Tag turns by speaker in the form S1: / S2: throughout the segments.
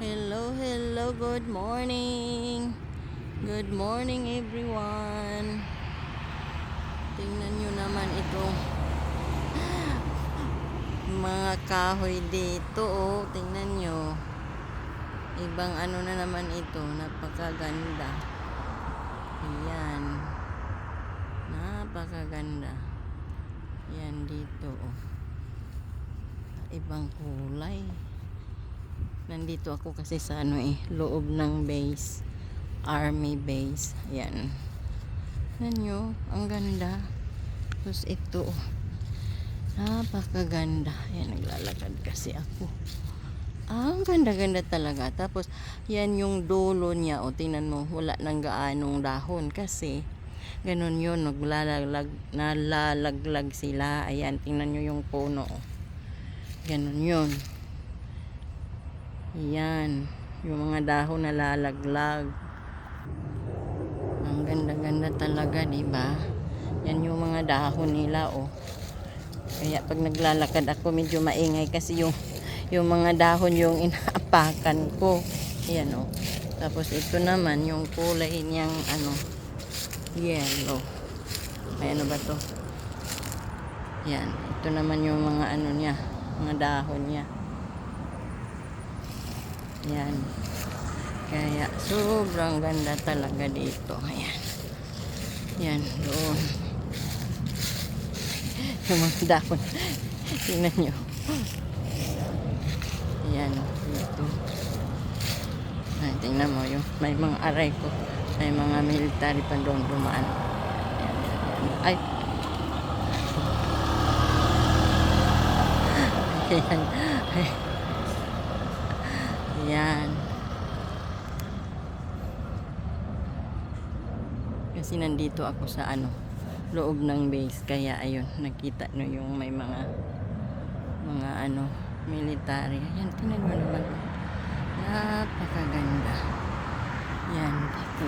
S1: Hello, hello, good morning. Good morning everyone. Tingnan nyo naman itong mga kahoy dito. Oh, tingnan nyo. Ibang ano na naman ito. Napakaganda. Ayan. Napakaganda. Yan dito. Oh. Ibang kulay. Nandito ako kasi sa loob ng base. Army base. Ayan. Tignan nyo, ang ganda. Tapos ito, napakaganda. Ayan, naglalakad kasi ako. Ang ganda-ganda talaga. Tapos, yan yung dulo niya. O, tingnan mo, wala nang gaanong dahon. Kasi, ganun yun, nalalaglag sila. Ayan, tingnan nyo yung puno. Ganun yun. Ayan, yung mga dahon nalalaglag. Ang ganda-ganda talaga, diba? Yan yung mga dahon nila, oh. Kaya pag naglalakad ako, medyo maingay kasi yung mga dahon yung inaapakan ko. Ayan, oh. Tapos ito naman, yung kulay niyang, yellow. Ay, ano ba to? Yan. Ito naman yung mga niya, mga dahon niya. Yan. Kaya, sobrang ganda talaga dito. Ayan. Yan, doon. Yung mga dahon. Tingnan nyo. Ayan, dito. Ay, tingnan mo yung may mga aray ko. May mga military pa doon dumaan. Ayan, ayan. Ay. Ayan. Ay. Ayan. Kasi nandito ako sa loob ng base. Kaya ayun, nakita nyo yung may mga military. Ayan, tingnan mo naman. Napakaganda. Yan, dito.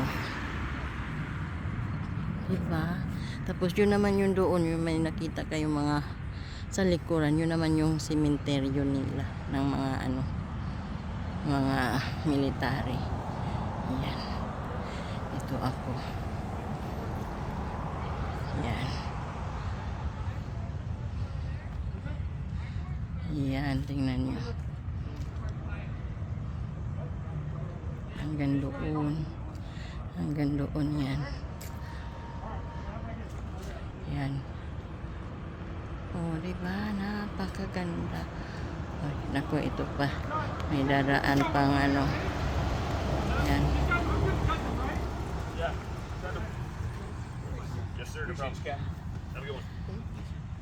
S1: Diba? Tapos yun naman yung doon, yung may nakita kayong mga sa likuran, yun naman yung sementeryo nila ng mga military. Yan. Ito ako. Yan. Yan, tingnan nyo. Hanggang doon. Hanggang doon yan. Yan. Oh, diba? Napakaganda. Oh, naku, ito pa. May daraan pang Yan.
S2: Yes, sir. No problem. Have a good one.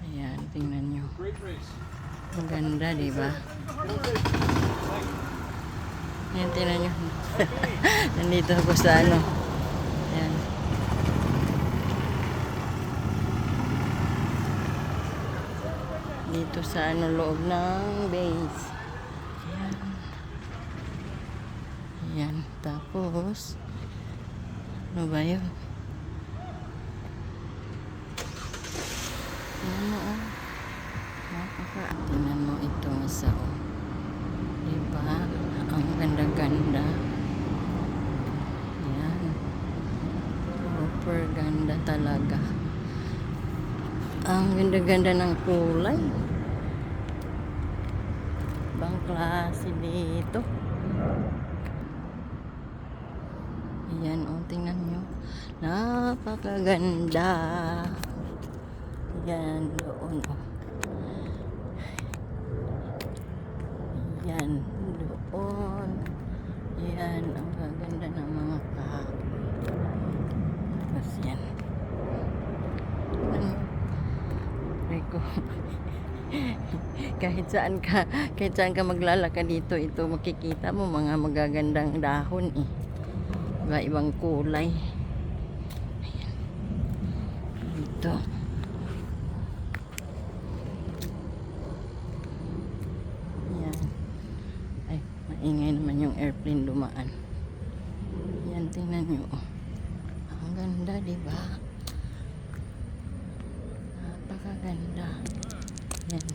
S1: Ayan, tingnan nyo. Ang ganda, diba? Ayan, tingnan nyo. Nandito ako sa Ayan. Dito sa loob ng base. Ayan. Ayan. Tapos, ano ba yun? Tingnan mo ito isa, oh. Diba? Ang ganda-ganda. Ayan. Super ganda talaga. Ang ganda-ganda ng kulay. Ibang klase dito. Ayan, oh, tingnan nyo. Napakaganda. Ayan, doon, oh. Ayan, doon. Ayan, ang gaganda ng mga kahoy. Tapos yan. Rico. kahit saan ka maglalakad dito, ito makikita mo mga magagandang dahon, eh. Iba-ibang kulay. Ayan. Dito. Ayan. Ay, maingay naman yung airplane dumaan. Ayan, tingnan nyo. Ang ganda, diba? Napakaganda. Ayan.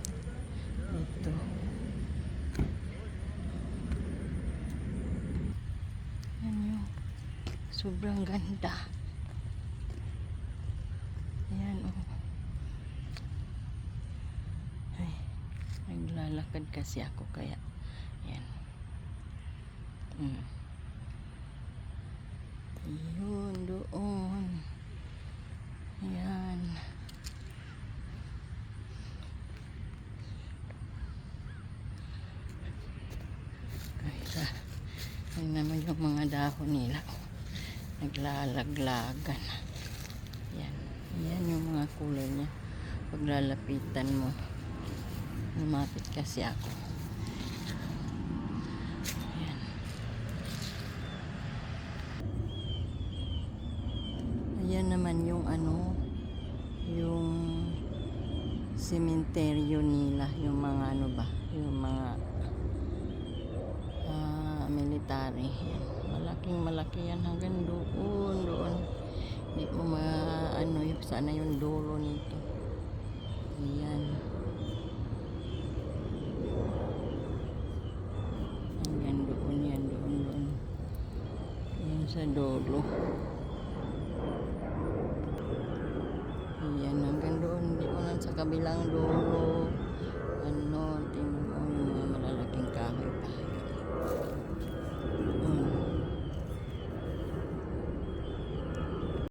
S1: Dito. Sobrang ganda. Ayan, oh. Ay, naglalakad kasi ako kaya. Ayan. Yun, doon. Ayan. Kaya, ayun naman yung mga dahon nila. Naglalaglagan. Yan. Yan yung mga kulay niya. Pag lalapitan mo, lumapit kasi ako. Yan. Ayan naman yung ano, yung sementeryo nila, yung mga ano ba, yung mga military. Yan. Malaking malaki yan hanggang doon. Hindi mo ano yung sana yung dulo nito. Ayan. Hanggang doon yan, doon. Ayan sa dulo. Ayan, hanggang doon. Hindi ko lang sa kabilang dulo.